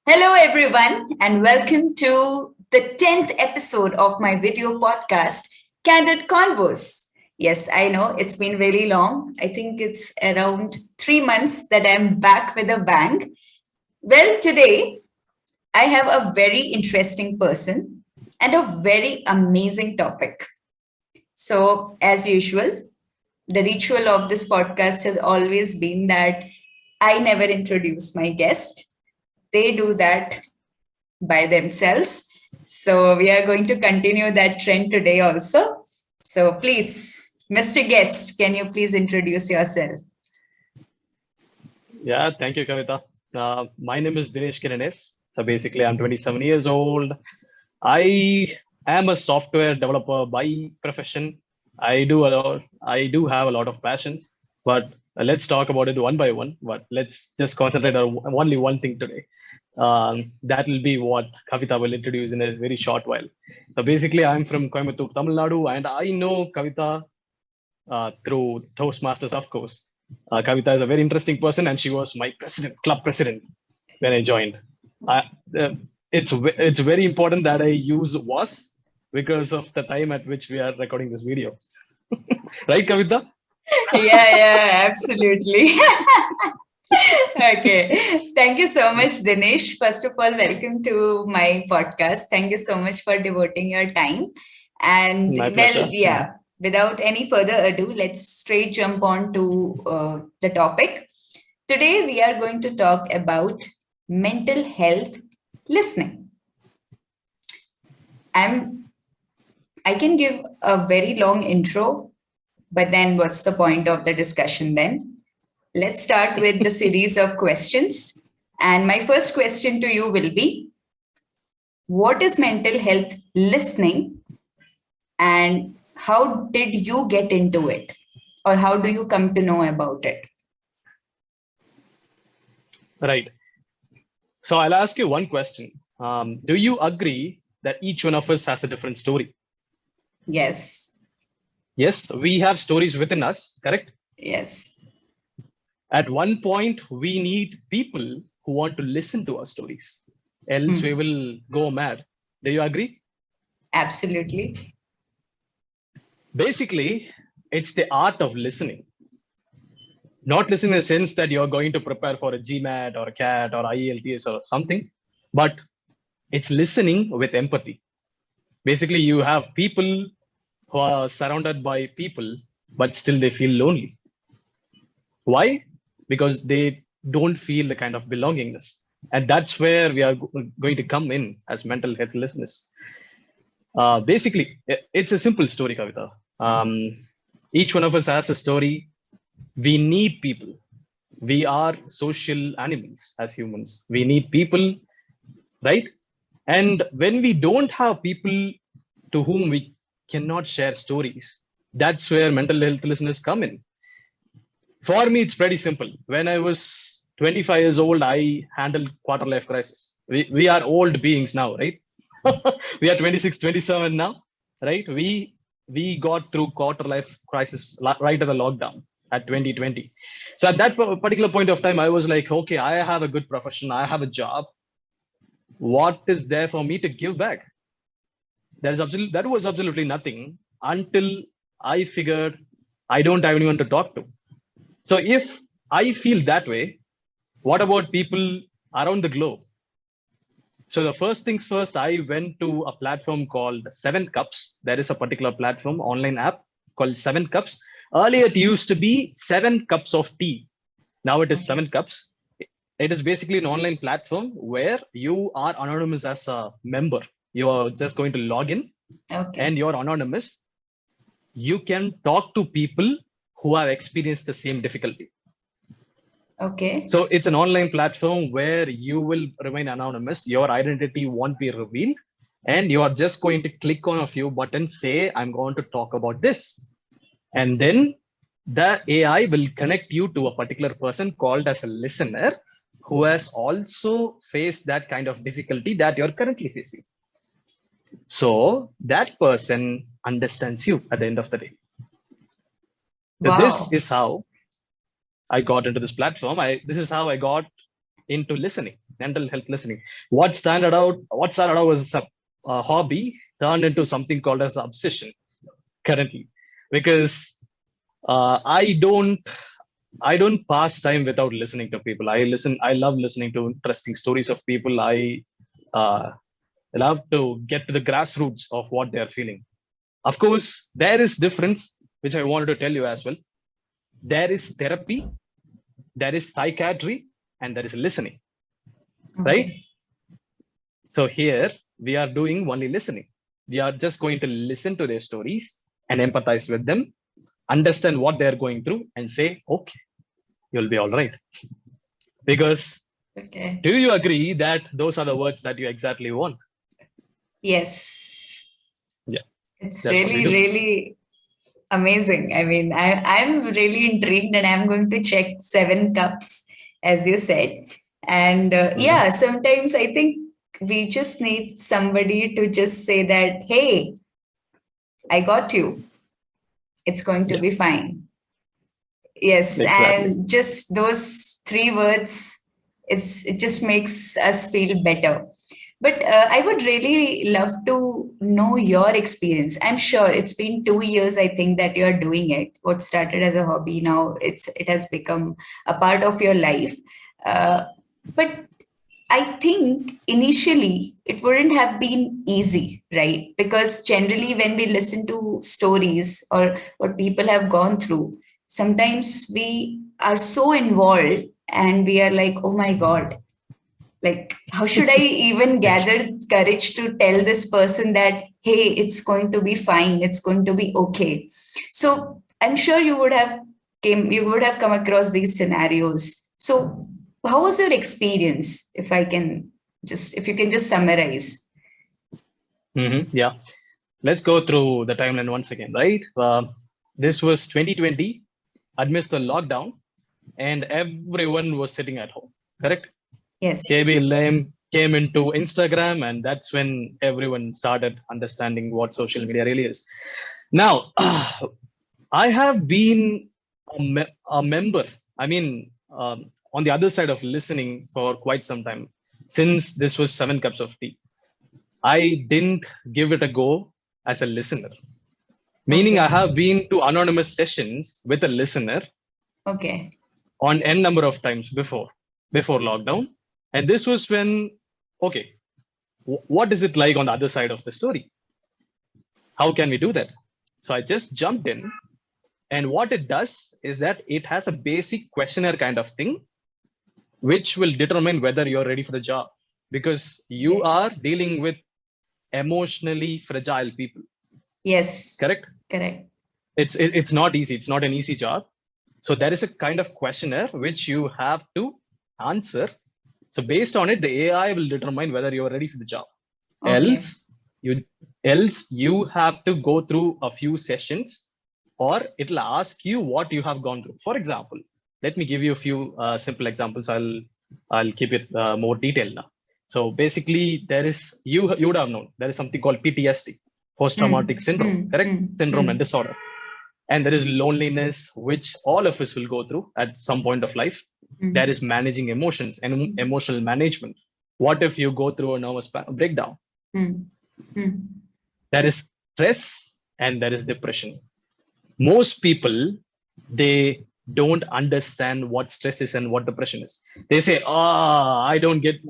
Hello, everyone, and welcome to the 10th episode of my video podcast, Candid Convos. Yes, I know it's been really long. I think it's around 3 months that I'm back with a bang. Well, today I have a very interesting person and a very amazing topic. So, as usual, the ritual of this podcast has always been that I never introduce my guest. They do that by themselves. So we are going to continue that trend today also. So please, Mr. Guest, can you please introduce yourself? Yeah, thank you, Kavita. My name is Dinesh Kiran. So basically, I'm 27 years old. I am a software developer by profession. I do have a lot of passions, but let's talk about it one by one. But let's just concentrate on only one thing today. That will be what Kavita will introduce in a very short while. So basically, I'm from Coimbatore, Tamil Nadu, and I know Kavita through Toastmasters, of course. Kavita is a very interesting person, and she was my club president when I joined. I, uh, it's very important that I use was because of the time at which we are recording this video, right, Kavita? Yeah, absolutely. Okay. Thank you so much, Dinesh. First of all, welcome to my podcast. Thank you so much for devoting your time. And My well, pleasure. yeah, without any further ado, let's straight jump on to the topic. Today, we are going to talk about mental health listening. I'm I can give a very long intro, but then what's the point of the discussion then? Let's start with the series of questions. And my first question to you will be, what is mental health listening and how did you get into it? Or how do you come to know about it? Right. So I'll ask you one question. Do you agree that each one of us has a different story? Yes. Yes, we have stories within us, correct? Yes. At one point, we need people who want to listen to our stories, else we Hmm. will go mad. Do you agree? Absolutely. Basically, it's the art of listening. Not listening in the sense that you're going to prepare for a GMAT or a CAT or IELTS or something, but it's listening with empathy. Basically, you have people who are surrounded by people, but still they feel lonely. Why? Because they don't feel the kind of belongingness. And that's where we are going to come in as mental health listeners. Basically, it's a simple story, Kavita. Um, each one of us has a story. We need people. We are social animals as humans. We need people, right? And when we don't have people to whom we cannot share stories, that's where mental health listeners come in. For me, it's pretty simple. When I was 25 years old, I handled quarter life crisis. We are old beings now, right? We are 26, 27 now, right? We got through quarter life crisis right at the lockdown at 2020. So at that particular point of time, I was like, okay, I have a good profession, I have a job. What is there for me to give back? That was absolutely nothing until I figured I don't have anyone to talk to. So if I feel that way, what about people around the globe? So the first things first, I went to a platform called Seven Cups. There is a particular platform, online app called Seven Cups. Earlier, it used to be 7 cups of tea. Now it is Okay. 7 cups. It is basically an online platform where you are anonymous as a member. You are just going to log in Okay. and you're anonymous. You can talk to people who have experienced the same difficulty. Okay. So it's an online platform where you will remain anonymous. Your identity won't be revealed. And you are just going to click on a few buttons, say, I'm going to talk about this. And then the AI will connect you to a particular person called as a listener who has also faced that kind of difficulty that you're currently facing. So that person understands you at the end of the day. So this Wow. is how I got into this platform. This is how I got into listening. mental health listening. What started out was a hobby turned into something called as obsession currently, because I don't pass time without listening to people. I love listening to interesting stories of people. Uh, love to get to the grassroots of what they are feeling. Of course, there is difference, which I wanted to tell you as well. There is therapy, there is psychiatry, and there is listening, right? Okay. So here we are doing only listening. We are just going to listen to their stories and empathize with them, understand what they are going through, and say, okay, you'll be all right. Because Okay. do you agree that those are the words that you exactly want? Yes. Yeah, It's that's what we really, do. really amazing. I mean, I'm really intrigued and I'm going to check 7 cups, as you said. And Mhm. yeah, sometimes I think we just need somebody to just say that, hey, I got you. It's going to Yeah, be fine. Yes. exactly. And just those 3 words, it just makes us feel better. But I would really love to know your experience. I'm sure it's been 2 years, I think, that you're doing it. What started as a hobby, now it has become a part of your life. Uh, but I think initially it wouldn't have been easy, right? Because generally, when we listen to stories or what people have gone through, sometimes we are so involved and we are like, oh my God, like, how should I even Ex- gather courage to tell this person that, hey, it's going to be fine, it's going to be okay? So I'm sure you would have come across these scenarios. So how was your experience? If you can just summarize. Yeah. Let's go through the timeline once again, right? This was 2020, amidst the lockdown, and everyone was sitting at home, correct? Yes. KB Lame came into Instagram, and that's when everyone started understanding what social media really is. Now, I have been a member, I mean, on the other side of listening for quite some time, since this was 7 cups of tea. I didn't give it a go as a listener, meaning I Okay. have been to anonymous sessions with a listener Okay. on n number of times before lockdown, and this was when, okay, what is it like on the other side of the story? How can we do that? So I just jumped in, and what it does is that it has a basic questionnaire kind of thing, which will determine whether you're ready for the job, because you Okay. are dealing with emotionally fragile people, Yes. correct? Correct. It's not easy, it's not an easy job. So there is a kind of questionnaire which you have to answer. So based on it, the AI will determine whether you're ready for the job. else Okay. you else you have to go through a few sessions, or it'll ask you what you have gone through. For example, let me give you a few simple examples. I'll keep it more detailed now. So basically, there is, you would have known, there is something called PTSD, post traumatic Hmm. syndrome, Hmm. correct? Hmm. Syndrome and Hmm. disorder. And there is loneliness, which all of us will go through at some point of life. There Hmm. is managing emotions and emotional management. What if you go through a nervous breakdown? Hmm. Hmm. There is stress and there is depression. Most people, they don't understand what stress is and what depression is. They say, I didn't get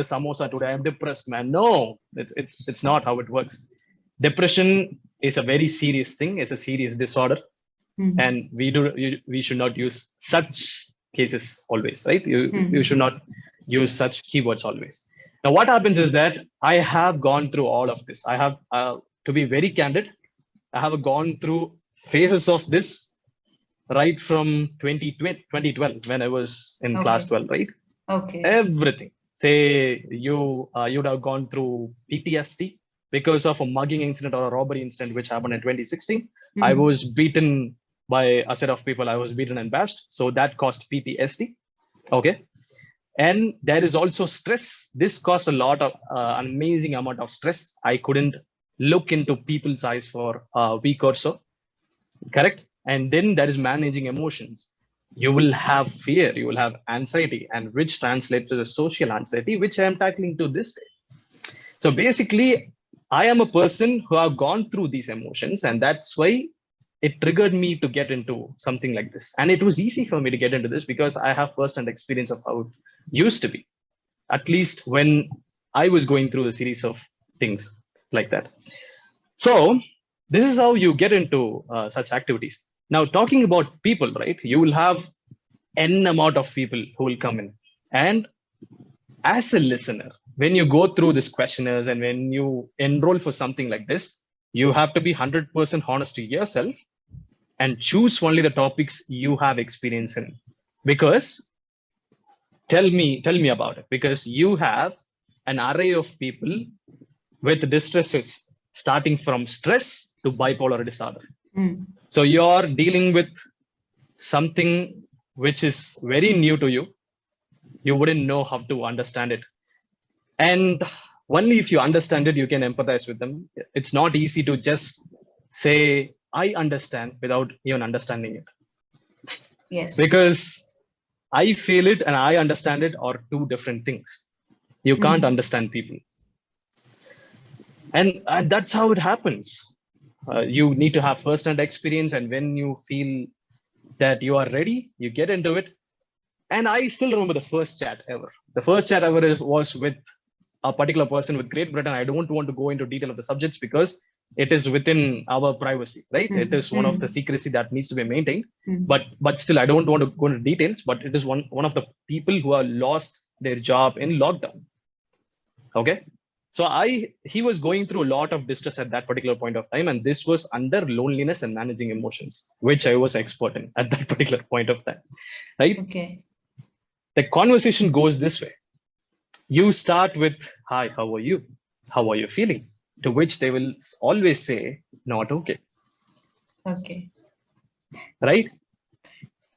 the samosa today, I'm depressed, man. No, it's not how it works. Depression is a very serious thing, it's a serious disorder, and Hmm. we should not use such cases always, right? You should Hmm. not use such keywords always. Now what happens is that I have gone through all of this. I have, to be very candid, I have gone through phases of this right from 2012 when I was in class Okay. 12, right? Okay. Everything. Say you'd have gone through PTSD because of a mugging incident or a robbery incident which happened in 2016. I Hmm. was beaten by a set of people. I was beaten and bashed, so that caused PTSD. Okay, and there is also stress. This caused a lot of an amazing amount of stress. I couldn't look into people's eyes for a week or so, correct? And then there is managing emotions. You will have fear, you will have anxiety, and which translate to the social anxiety, which I am tackling to this day. So basically, I am a person who have gone through these emotions, and that's why it triggered me to get into something like this. And it was easy for me to get into this because I have first-hand experience of how it used to be, at least when I was going through a series of things like that. So this is how you get into such activities. Now, talking about people, right? You will have n amount of people who will come in, and as a listener, when you go through this questionnaires and when you enroll for something like this, you have to be 100% honest to yourself and choose only the topics you have experience in. Because tell me about it. Because you have an array of people with distresses, starting from stress to bipolar disorder. Mm. So you're dealing with something which is very new to you. You wouldn't know how to understand it, and only if you understand it you can empathize with them. It's not easy to just say I understand without even understanding it, Yes. because I feel it and I understand it are two different things. You can't Mm. understand people, and that's how it happens. You need to have first hand experience, and when you feel that you are ready, you get into it. And I still remember the first chat ever. The first chat ever was with a particular person with Great Britain. I don't want to go into detail of the subjects because it is within our privacy, right? It Mm. is one of the Mm. secrecy that needs to be maintained. Mm. But still, I don't want to go into details. But it is one of the people who have lost their job in lockdown. Okay, so he was going through a lot of distress at that particular point of time, and this was under loneliness and managing emotions, which I was expert in at that particular point of time, right? Okay. The conversation goes this way. You start with, hi, how are you? How are you feeling? To which they will always say, not okay, Okay. right?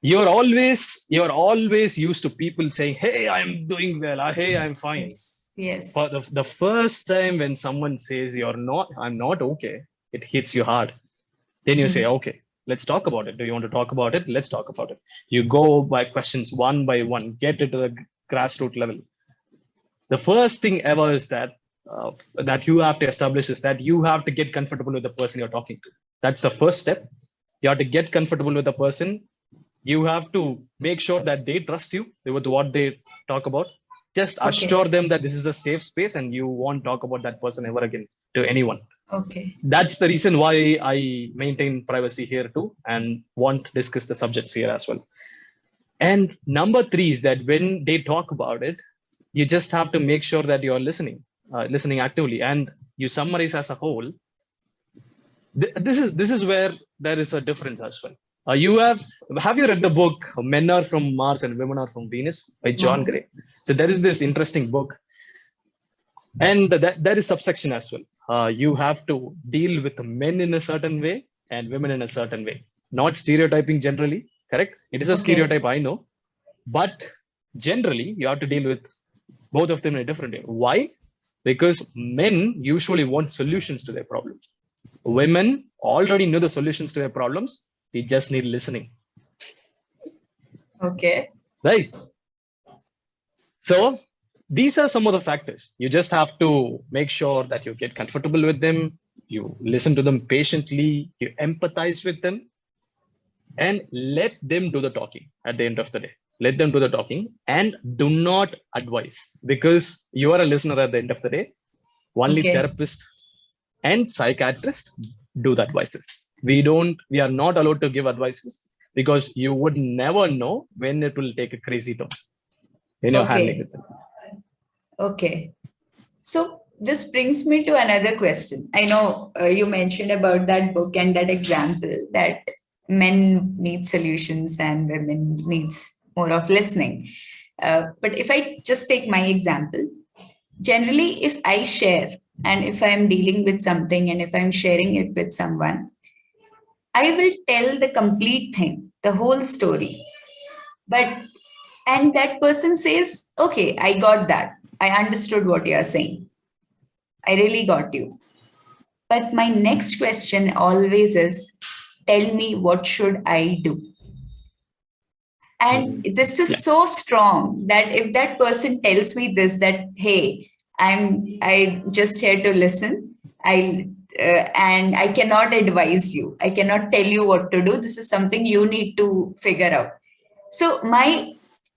You're always used to people saying, hey, I'm doing well, or, hey, I'm fine. Yes. But Yes. the first time when someone says I'm not okay, it hits you hard. Then you say, Mm. okay, let's talk about it. Do you want to talk about it? Let's talk about it. You go by questions one by one, get it to the grassroots level. The first thing ever is that you have to establish is that you have to get comfortable with the person you're talking to. That's the first step. You have to get comfortable with the person. You have to make sure that they trust you with what they talk about. Just Okay. assure them that this is a safe space and you won't talk about that person ever again to anyone. Okay. That's the reason why I maintain privacy here too and won't discuss the subjects here as well. And number three is that when they talk about it, you just have to make sure that you're listening actively, and you summarize as a whole. This is where there is a difference as well. You have you read the book Men Are From Mars and Women Are From Venus by John No. Gray? So there is this interesting book, and there is subsection as well. You have to deal with men in a certain way and women in a certain way, not stereotyping generally. Correct? It is a Okay. stereotype, I know, but generally you have to deal with both of them in a different way. Why? Because men usually want solutions to their problems. Women already know the solutions to their problems. They just need listening, Okay. right? So these are some of the factors. You just have to make sure that you get comfortable with them. You listen to them patiently. You empathize with them, and let them do the talking at the end of the day. Let them do the talking and do not advise, because you are a listener at the end of the day. Only Okay. therapists and psychiatrists do the advices. We are not allowed to give advices, because you would never know when it will take a crazy turn when you're handling Okay. it. Okay. So this brings me to another question. I know you mentioned about that book and that example that men need solutions and women needs more of listening. But if I just take my example, generally, if I share and if I'm dealing with something and if I'm sharing it with someone, I will tell the complete thing, the whole story. But and that person says, okay, I got that. I understood what you're saying. I really got you. But my next question always is, tell me what should I do? And this is so strong that if that person tells me this, that, hey, I just here to listen, and I cannot advise you, I cannot tell you what to do, this is something you need to figure out. So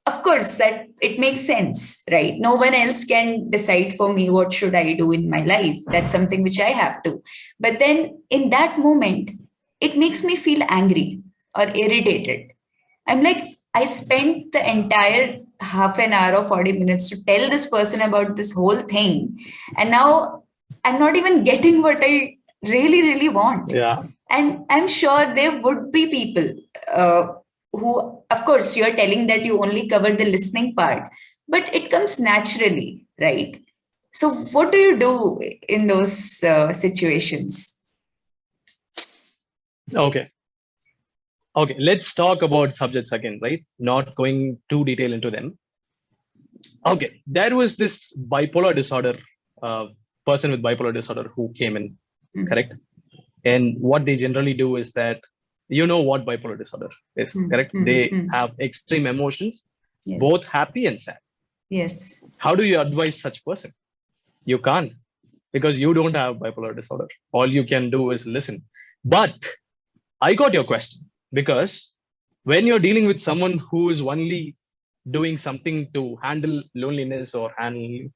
of course, that it makes sense, right? No one else can decide for me what should I do in my life. That's something which I have to. But then in that moment, it makes me feel angry or irritated. I'm like, I spent the entire half an hour or 40 minutes to tell this person about this whole thing. And now I'm not even getting what I really, really want. Yeah. And I'm sure there would be people who, of course, you're telling that you only cover the listening part, but it comes naturally, right? So, what do you do in those situations? Okay. Okay. Let's talk about subjects again, right? Not going too detail into them. Okay. There was this bipolar disorder uh, person with bipolar disorder who came in, correct? And what they generally do is that, you know what bipolar disorder is, correct? They have extreme emotions, both happy and sad. Yes. How do you advise such person? You can't, because you don't have bipolar disorder. All you can do is listen. But I got your question, because when you're dealing with someone who is only doing something to handle loneliness or handle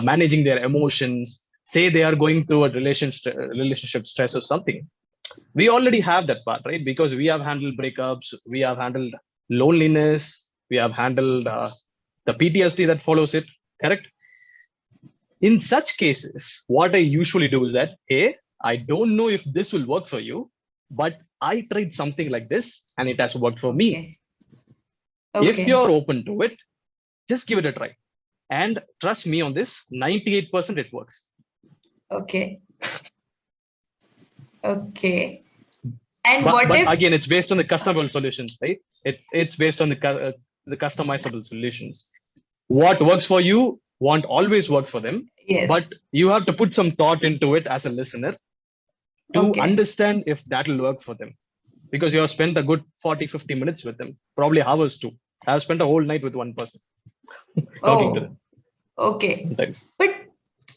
managing their emotions, say they are going through a relationship stress or something, we already have that part, right? Because we have handled breakups, we have handled loneliness, we have handled the PTSD that follows it, correct? In such cases, what I usually do is that, hey, I don't know if this will work for you, but I tried something like this and it has worked for me. If you're open to it, just give it a try. And trust me on this, 98% it works. Okay. Okay. And but again, it's based on the customizable solutions, right? It's based on the customizable solutions. What works for you won't always work for them. Yes. But you have to put some thought into it as a listener to understand if that will work for them. Because you have spent a good 40-50 minutes with them, probably hours too. I've spent a whole night with one person talking to them. Okay. Sometimes. But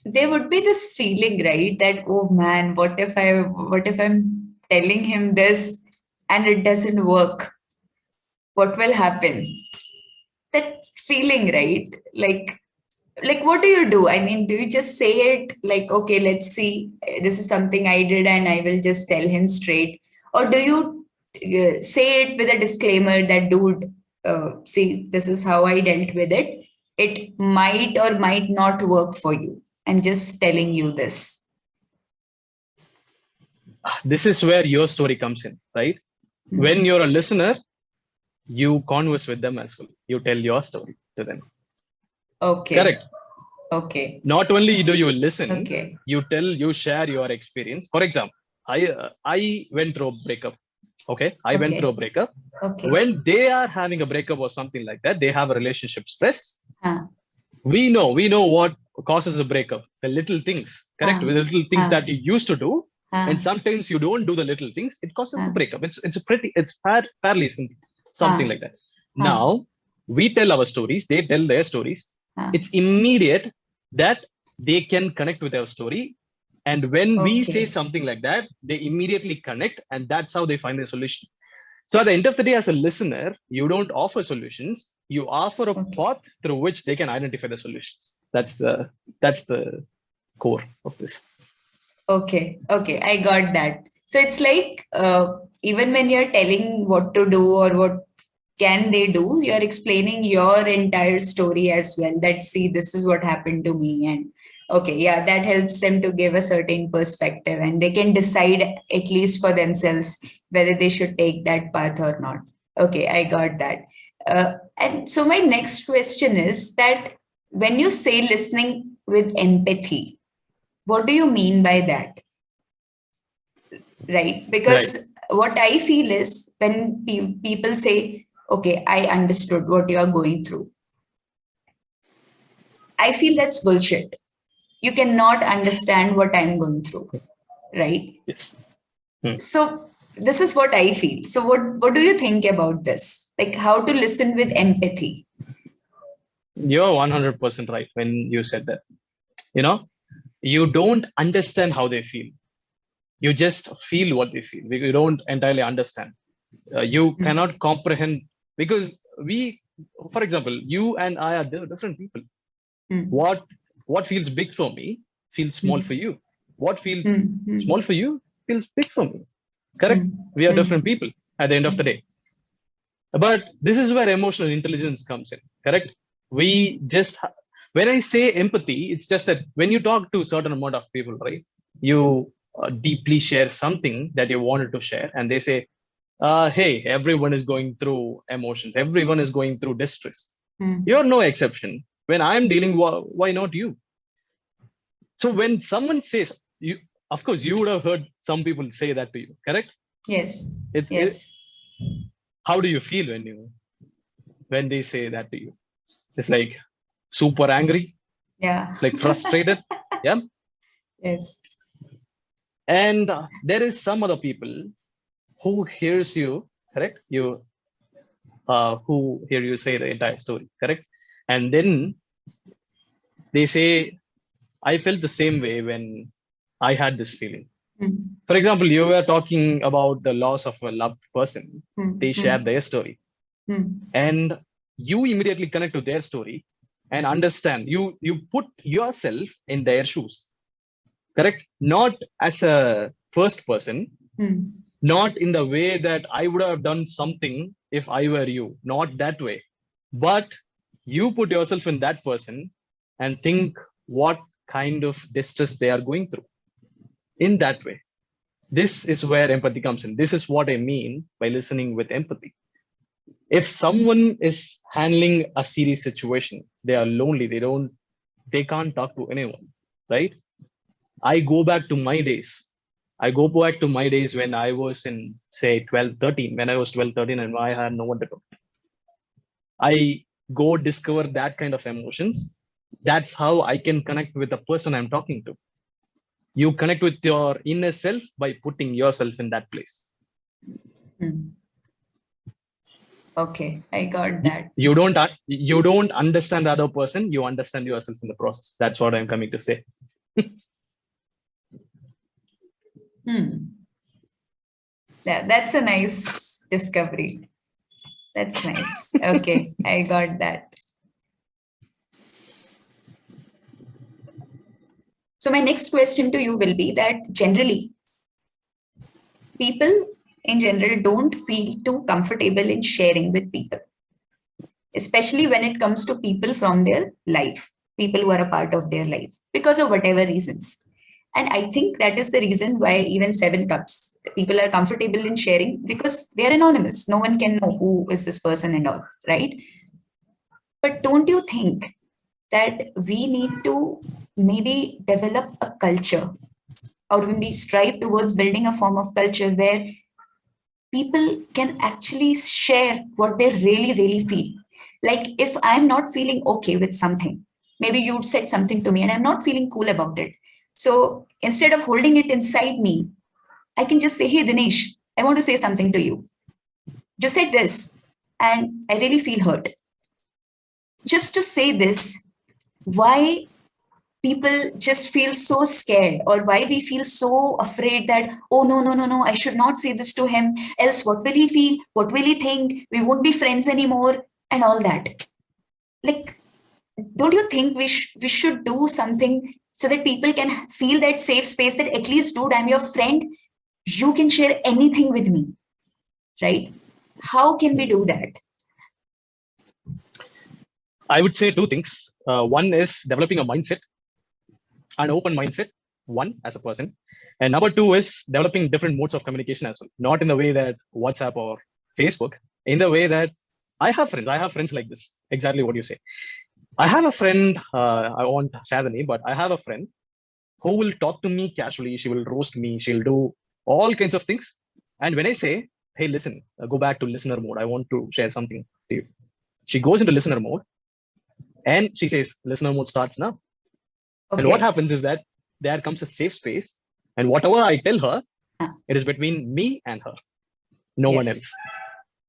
there would be this feeling, right? That, oh man, what if I'm telling him this and it doesn't work? What will happen? That feeling, right? Like what do you do? I mean, do you just say it like, okay, let's see, this is something I did and I will just tell him straight? Or do you say it with a disclaimer that, dude, see, this is how I dealt with it. It might or might not work for you. I'm just telling you this. This is where your story comes in, right? Mm-hmm. When you're a listener, you converse with them as well. You tell your story to them. Okay. Correct. Okay. Not only do you listen, you share your experience. For example, I went through a breakup. Okay. I went through a breakup. Okay. When they are having a breakup or something like that, they have a relationship stress. We know what causes a breakup. The little things, correct? The little things that you used to do. And sometimes you don't do the little things, it causes the breakup. It's fairly simple, something like that. Now we tell our stories, they tell their stories. It's immediate that they can connect with our story. And when we say something like that, they immediately connect, and that's how they find the solution. So at the end of the day, as a listener, you don't offer solutions, you offer a path through which they can identify the solutions. That's the core of this. Okay, I got that. So it's like even when you're telling what to do or what can they do, you're explaining your entire story as well. That, see, this is what happened to me, and that helps them to give a certain perspective, and they can decide at least for themselves whether they should take that path or not. Okay, I got that. And so my next question is that when you say listening with empathy, what do you mean by that? Right? Because what I feel is when people say, okay, I understood what you are going through, I feel that's bullshit. You cannot understand what I'm going through, right? Yes. So this is what I feel. So what do you think about this? Like how to listen with empathy. You're 100% right when you said that. You know, you don't understand how they feel. You just feel what they feel. You don't entirely understand. You Mm, cannot comprehend because for example, you and I are different people. mm, What feels big for me feels small for mm, you. What feels mm, small mm, for you feels big for me. Correct? mm, We are different mm, people at the end of the day. But this is where emotional intelligence comes in. Correct? We just when I say empathy, it's just that when you talk to a certain amount of people, right? You deeply share something that you wanted to share, and they say, "Hey, everyone is going through emotions. Everyone is going through distress. mm. You're no exception. When I'm dealing, why not you?" So when someone says you, of course, you would have heard some people say that to you. Correct? Yes, It's yes. how do you feel when they say that to you? It's like super angry. Yeah. It's like frustrated. Yeah. Yes. And there is some other people who hears you, correct? Who hear you say the entire story, correct? And then they say, I felt the same way when I had this feeling. Mm, For example, you were talking about the loss of a loved person. They mm, share mm, their story, mm, and you immediately connect to their story and understand. You put yourself in their shoes, correct? Not as a first person, mm, not in the way that I would have done something if I were you, not that way, but you put yourself in that person and think what kind of distress they are going through in that way. This is where empathy comes in. This is what I mean by listening with empathy. If someone is handling a serious situation, they are lonely, they can't talk to anyone, right? I go back to my days. I go back to my days when I was in, say, 12, 13, when I was 12, 13, and I had no one to talk to. I go discover that kind of emotions. That's how I can connect with the person I'm talking to. You connect with your inner self by putting yourself in that place. mm. Okay, I got that. You don't understand the other person. You understand yourself in the process. That's what I'm coming to say. Hmm. Yeah, that's a nice discovery. That's nice. Okay, I got that. So my next question to you will be that generally people in general don't feel too comfortable in sharing with people, especially when it comes to people from their life, people who are a part of their life, because of whatever reasons. And I think that is the reason why even Seven Cups, people are comfortable in sharing because they are anonymous. No one can know who is this person and all, right? But don't you think that we need to maybe develop a culture or maybe strive towards building a form of culture where people can actually share what they really, really feel. Like if I'm not feeling okay with something, maybe you said something to me and I'm not feeling cool about it. So instead of holding it inside me, I can just say, hey, Dinesh, I want to say something to you. You said this and I really feel hurt. Just to say this, why people just feel so scared or why we feel so afraid that oh no I should not say this to him, else what will he feel, what will he think, we won't be friends anymore and all that. Like don't you think we should do something so that people can feel that safe space that at least dude, I'm your friend, you can share anything with me, right? How can we do that? I would say two things. One is developing a mindset, an open mindset, one as a person. And number two is developing different modes of communication as well. Not in the way that WhatsApp or Facebook, in the way that I have friends. I have friends like this. Exactly what you say. I have a friend, I won't share the name, but I have a friend who will talk to me casually. She will roast me. She'll do all kinds of things. And when I say, hey, listen, go back to listener mode. I want to share something to you. She goes into listener mode and she says, listener mode starts now. And what Okay. happens is that there comes a safe space. And whatever I tell her, Ah, it is between me and her, no one yes. else.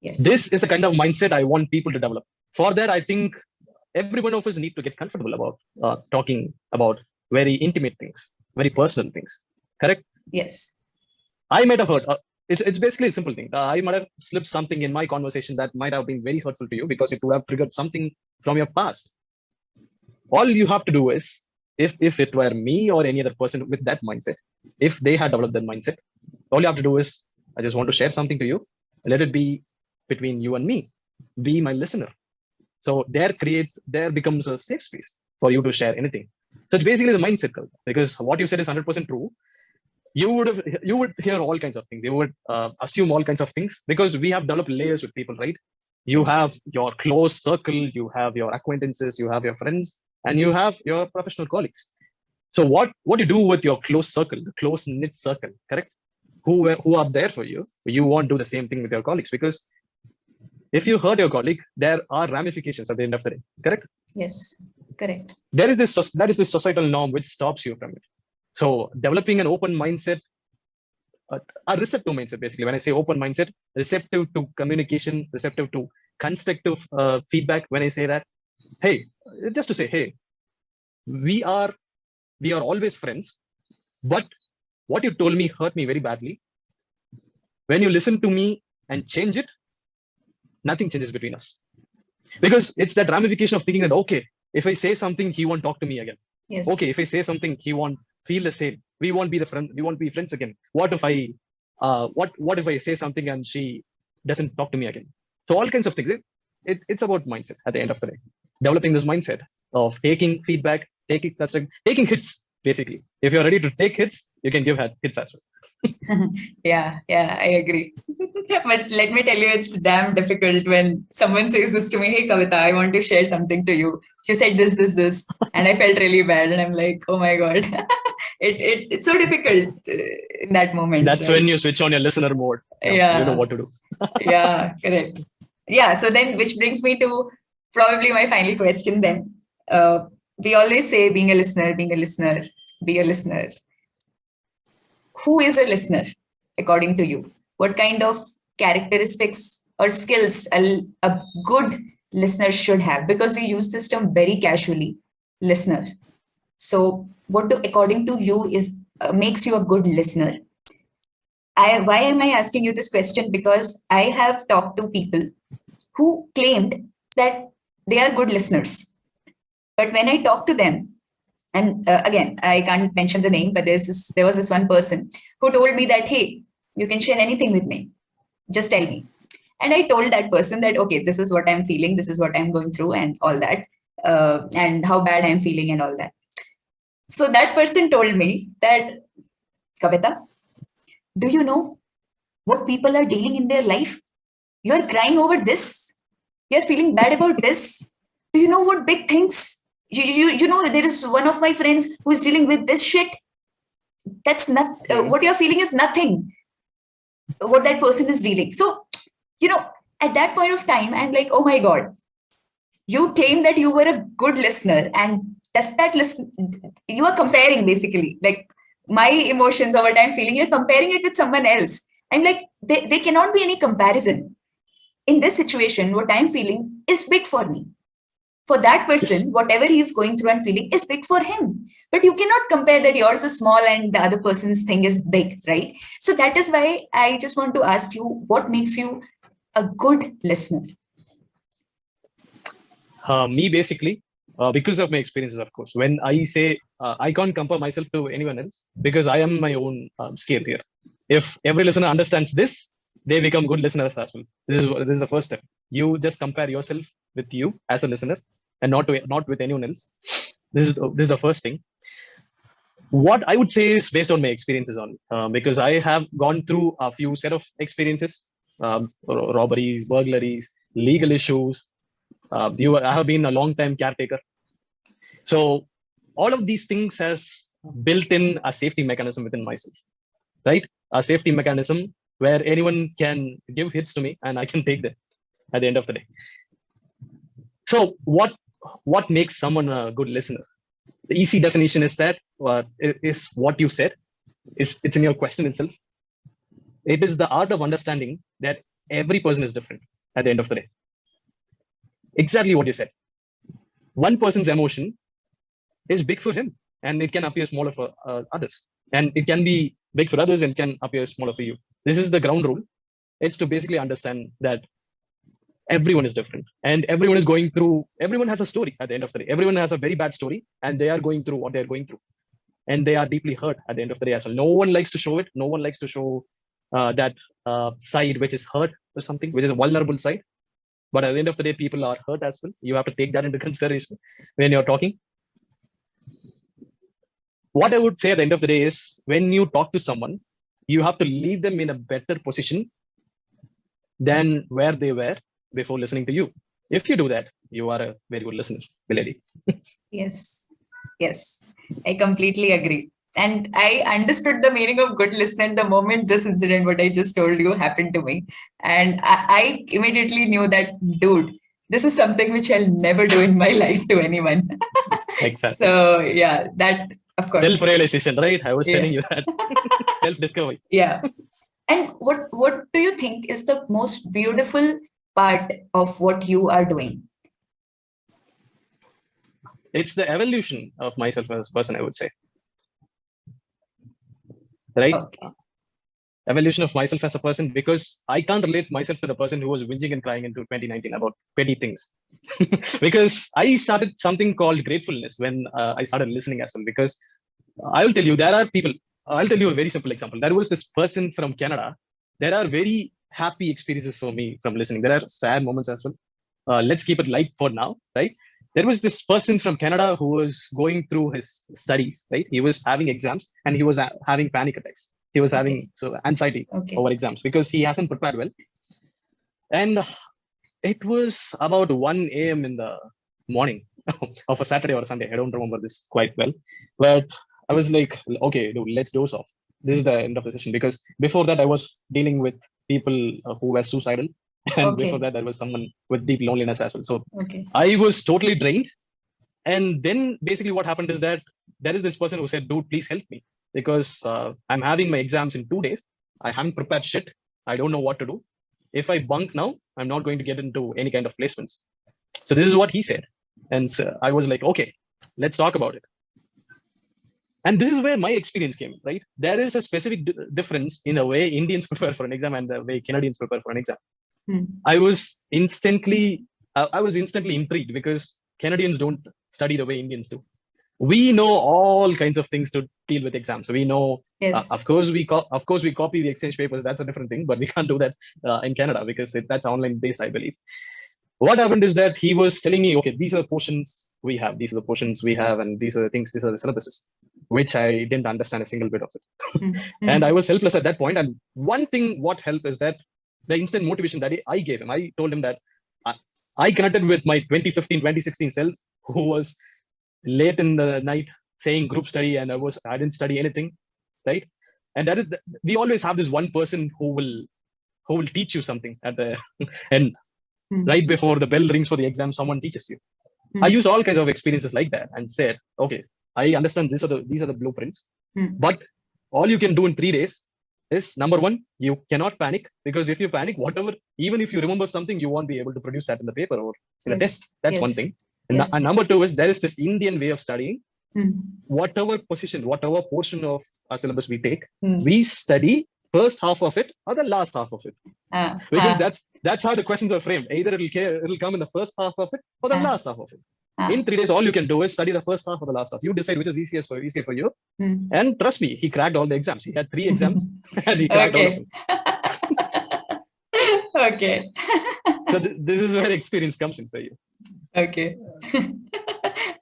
Yes. This is the kind of mindset I want people to develop. For that, I think every one of us need to get comfortable about talking about very intimate things, very personal things. Correct? Yes. I might have heard. It's basically a simple thing. I might have slipped something in my conversation that might have been very hurtful to you because it would have triggered something from your past. All you have to do is, if it were me or any other person with that mindset, if they had developed that mindset, all you have to do is, I just want to share something to you. Let it be between you and me. Be my listener. So there becomes a safe space for you to share anything. So it's basically the mindset, Kavita, because what you said is 100% true. You would hear all kinds of things. You would assume all kinds of things because we have developed layers with people, right? You Yes. have your close circle, you have your acquaintances, you have your friends, and you have your professional colleagues. So what you do with your close circle, the close knit circle, correct? Who are there for you? You won't do the same thing with your colleagues because if you hurt your colleague, there are ramifications at the end of the day, correct? Yes. Correct. That is this societal norm which stops you from it. So developing an open mindset, a receptive mindset, basically. When I say open mindset, receptive to communication, receptive to constructive feedback. When I say that, hey, just to say, hey, we are we are always friends, but what you told me hurt me very badly. When you listen to me and change it, nothing changes between us because it's that ramification of thinking that, okay, if I say something, he won't talk to me again. Yes. Okay, if I say something, he won't feel the same. We won't be the friend. We won't be friends again. What if I say something and she doesn't talk to me again? So all kinds of things. It's about mindset at the end of the day. Developing this mindset of taking feedback, taking hits. Basically, if you're ready to take hits, you can give hits as well. Yeah, yeah, I agree. But let me tell you, it's damn difficult when someone says this to me, hey, Kavita, I want to share something to you. She said this. And I felt really bad. And I'm like, oh my God. It's so difficult in that moment, That's right? when you switch on your listener mode. Yeah, you know Yeah, what to do. yeah, correct. Yeah, so then, which brings me to probably my final question then. We always say being a listener, be a listener. Who is a listener according to you? What kind of characteristics or skills a good listener should have? Because we use this term very casually, listener. So what do, according to you, is makes you a good listener? Why am I asking you this question? Because I have talked to people who claimed that they are good listeners, but when I talk to them, and again, I can't mention the name, but there was this one person who told me that, hey, you can share anything with me, just tell me. And I told that person that, okay, this is what I'm feeling, this is what I'm going through, and all that, and how bad I'm feeling, and all that. So that person told me that, Kavita, do you know what people are dealing in their life? You're crying over this. You're feeling bad about this. Do you know what big things? You know, there is one of my friends who is dealing with this shit. That's not Mhm. what you're feeling is nothing. What that person is dealing. So, you know, at that point of time, I'm like, oh my God, you claim that you were a good listener, and does that listen? You are comparing basically like my emotions or what I'm feeling. You're comparing it with someone else. I'm like, they cannot be any comparison. In this situation, what I'm feeling is big for me. For that Yes. person, whatever he's going through and feeling is big for him. But you cannot compare that yours is small and the other person's thing is big, right? So that is why I just want to ask you, what makes you a good listener? Me basically, because of my experiences, of course. When I say I can't compare myself to anyone else because I am my own scale here. If every listener understands this, they become good listeners as well. This is the first step. You just compare yourself with you as a listener, and not with anyone else. This is the first thing. What I would say is based on my experiences on because I have gone through a few set of experiences, robberies, burglaries, legal issues. I have been a long time caretaker. So all of these things has built in a safety mechanism within myself, right? A safety mechanism where anyone can give hits to me and I can take them at the end of the day. So what makes someone a good listener? The easy definition is that is what you said. It's in your question itself. It is the art of understanding that every person is different. at the end of the day. Exactly what you said. One person's emotion is big for him, and it can appear smaller for others. And it can be big for others and can appear smaller for you. This is the ground rule. It's to basically understand that everyone is different and everyone has a story at the end of the day. Everyone has a very bad story and they are going through what they're going through. And they are deeply hurt at the end of the day as well. No one likes to show it. No one likes to show that side which is hurt or something, which is a vulnerable side. But at the end of the day, people are hurt as well. You have to take that into consideration when you're talking. What I would say at the end of the day is when you talk to someone, you have to leave them in a better position than where they were before listening to you. If you do that, you are a very good listener, Milady. Yes. Yes. I completely agree. And I understood the meaning of good listener the moment this incident, what I just told you, happened to me. And I immediately knew that, dude, this is something which I'll never do in my life to anyone. Exactly. So, yeah, that, of course. Self-realization, right? I was telling you that. Self-discovery. Yeah. And what do you think is the most beautiful part of what you are doing? It's the evolution of myself as a person, I would say. Right? Okay. Evolution of myself as a person, because I can't relate myself to the person who was whinging and crying into 2019 about petty things. Because I started something called gratefulness when I started listening as well. Because I will tell you, there are people, I'll tell you a very simple example. There was this person from Canada. There are very happy experiences for me from listening. There are sad moments as well. Let's keep it light for now, right? There was this person from Canada who was going through his studies, right? He was having exams and he was having panic attacks. He was having anxiety over exams because he hasn't prepared well. And it was about 1 a.m. in the morning of a Saturday or a Sunday. I don't remember this quite well. But I was like, okay, dude, let's doze off. This is the end of the session. Because before that, I was dealing with people who were suicidal. And before that, there was someone with deep loneliness as well. So I was totally drained. And then basically what happened is that there is this person who said, dude, please help me. Because I'm having my exams in 2 days. I haven't prepared shit. I don't know what to do. If I bunk now, I'm not going to get into any kind of placements. So this is what he said. And so I was like, okay, let's talk about it. And this is where my experience came, right? There is a specific difference in the way Indians prepare for an exam and the way Canadians prepare for an exam. I was instantly intrigued because Canadians don't study the way Indians do. We know all kinds of things to deal with exams. So we know, of course, we copy the exchange papers. That's a different thing, but we can't do that in Canada because that's online based, I believe. What happened is that he was telling me, okay, these are the portions we have, and these are the things, these are the syllabuses, which I didn't understand a single bit of it. And I was helpless at that point. And one thing what helped is that the instant motivation that I gave him, I told him that I connected with my 2015, 2016 self who was late in the night saying group study and I didn't study anything, right? And that is we always have this one person who will teach you something at the end. Right before the bell rings for the exam, someone teaches you. I use all kinds of experiences like that and said, okay, I understand these are the blueprints, but all you can do in 3 days is number one, you cannot panic, because if you panic, whatever, even if you remember something, you won't be able to produce that in the paper or in a test. That's one thing. And number two is there is this Indian way of studying. Whatever portion of our syllabus we take, we study first half of it or the last half of it, because that's how the questions are framed. Either it'll come in the first half of it or the last half of it. In 3 days, all you can do is study the first half or the last half. You decide which is easier for you. And trust me, he cracked all the exams. He had 3 exams and he cracked all of them. Okay. So this is where experience comes in for you. Okay.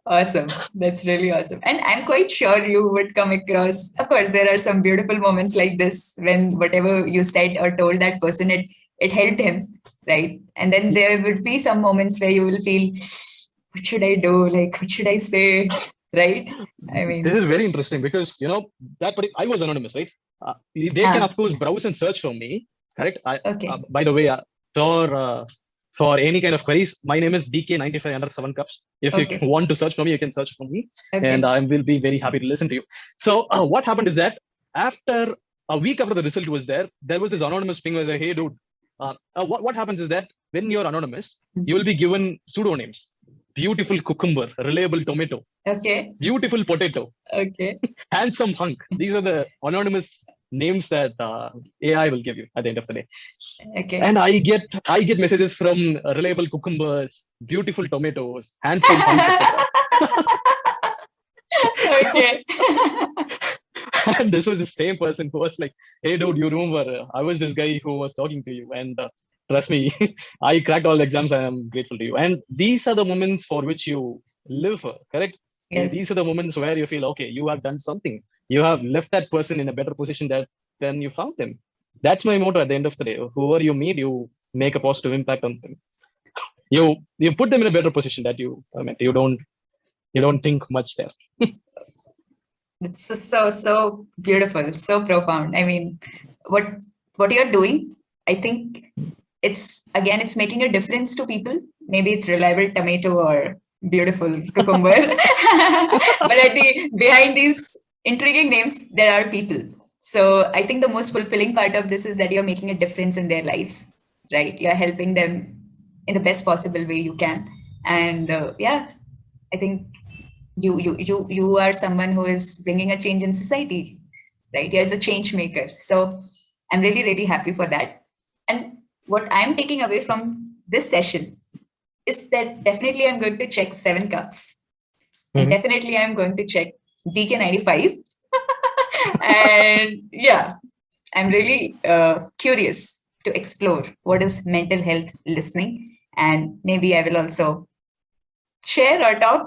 Awesome. That's really awesome. And I'm quite sure you would come across, of course, there are some beautiful moments like this when whatever you said or told that person, it helped him, right? And then there would be some moments where you will feel, what should I do? Like, what should I say? Right? I mean, this is very interesting because, I was anonymous, right? They can, of course, browse and search for me, correct? By the way, for any kind of queries, my name is DK95 under 7 cups. If you want to search for me, you can search for me, and I will be very happy to listen to you. So what happened is that after a week after the result was there was this anonymous ping was like, hey, dude, what happens is that when you're anonymous, you will be given pseudonames. Beautiful cucumber, reliable tomato, Okay. beautiful potato, Okay. handsome hunk. These are the anonymous names that AI will give you at the end of the day. Okay. And I get messages from reliable cucumbers, beautiful tomatoes, handsome hunks, etc. Okay. And this was the same person who was like, "Hey, dude, you remember I was this guy who was talking to you, and trust me, I cracked all the exams. I am grateful to you." And these are the moments for which you live for, correct? These Yes. are the moments where you feel, okay, you have done something. You have left that person in a better position than you found them. That's my motto at the end of the day. Whoever you meet, you make a positive impact on them. You put them in a better position that you don't think much there. It's so beautiful, so profound. I mean, what what you're doing, I think it's making a difference to people. Maybe it's reliable tomato or beautiful cucumber, but behind these intriguing names, there are people. So I think the most fulfilling part of this is that you're making a difference in their lives, right? You're helping them in the best possible way you can, and yeah, I think you are someone who is bringing a change in society, right? You're the change maker. So I'm really happy for that. And what I'm taking away from this session is that definitely I'm going to check 7 cups, and Mhm. definitely I'm going to check DK95. And yeah, I'm really curious to explore what is mental health listening, and maybe I will also share or talk.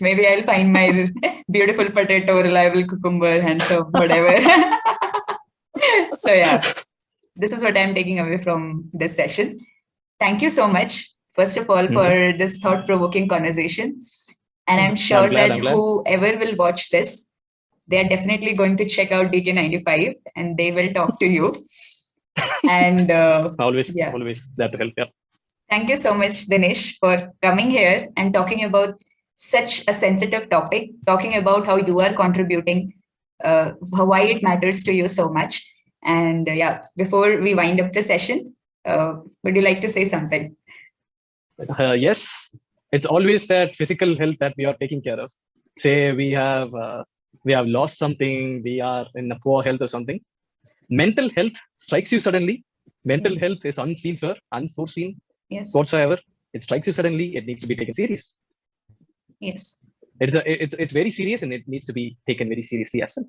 Maybe I'll find my beautiful potato, reliable cucumber, handsome, whatever. So yeah, this is what I'm taking away from this session. Thank you so much, first of all, Mhm. for this thought-provoking conversation. And I'm I'm sure glad. that I'm glad. whoever will watch this, they're definitely going to check out DK95 and they will talk to you. And Always, yeah, always that will help. Yeah. thank you so much, Dinesh, for coming here and talking about such a sensitive topic, talking about how you are contributing, why it matters to you so much. And yeah, before we wind up the session, would you like to say something? Yes, it's always that physical health that we are taking care of. Say we have lost something, we are in a poor health or something. Mental health strikes you suddenly. Mental Yes. health is unseen for, unforeseen Yes. whatsoever. It strikes you suddenly. It needs to be taken serious. Yes. It's very serious and it needs to be taken very seriously as well.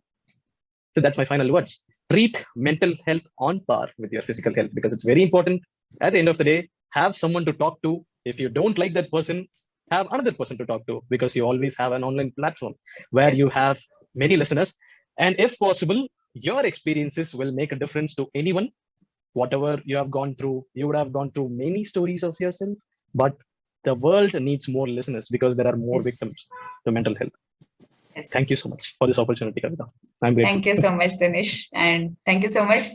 So that's my final words. Treat mental health on par with your physical health because it's very important. At the end of the day, have someone to talk to. If you don't like that person, have another person to talk to because you always have an online platform where you Yes. have many listeners. And if possible, your experiences will make a difference to anyone. Whatever you have gone through, you would have gone through many stories of yourself, but the world needs more listeners because there are more Yes. victims to mental health. Thank you Yes. so much for this opportunity, Kavita. I'm grateful. Thank you so much, Dinesh. And thank you so much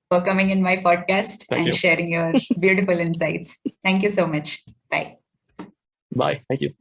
for coming in my podcast Thank and you. sharing your beautiful insights. Thank you so much. Bye. Bye. Thank you.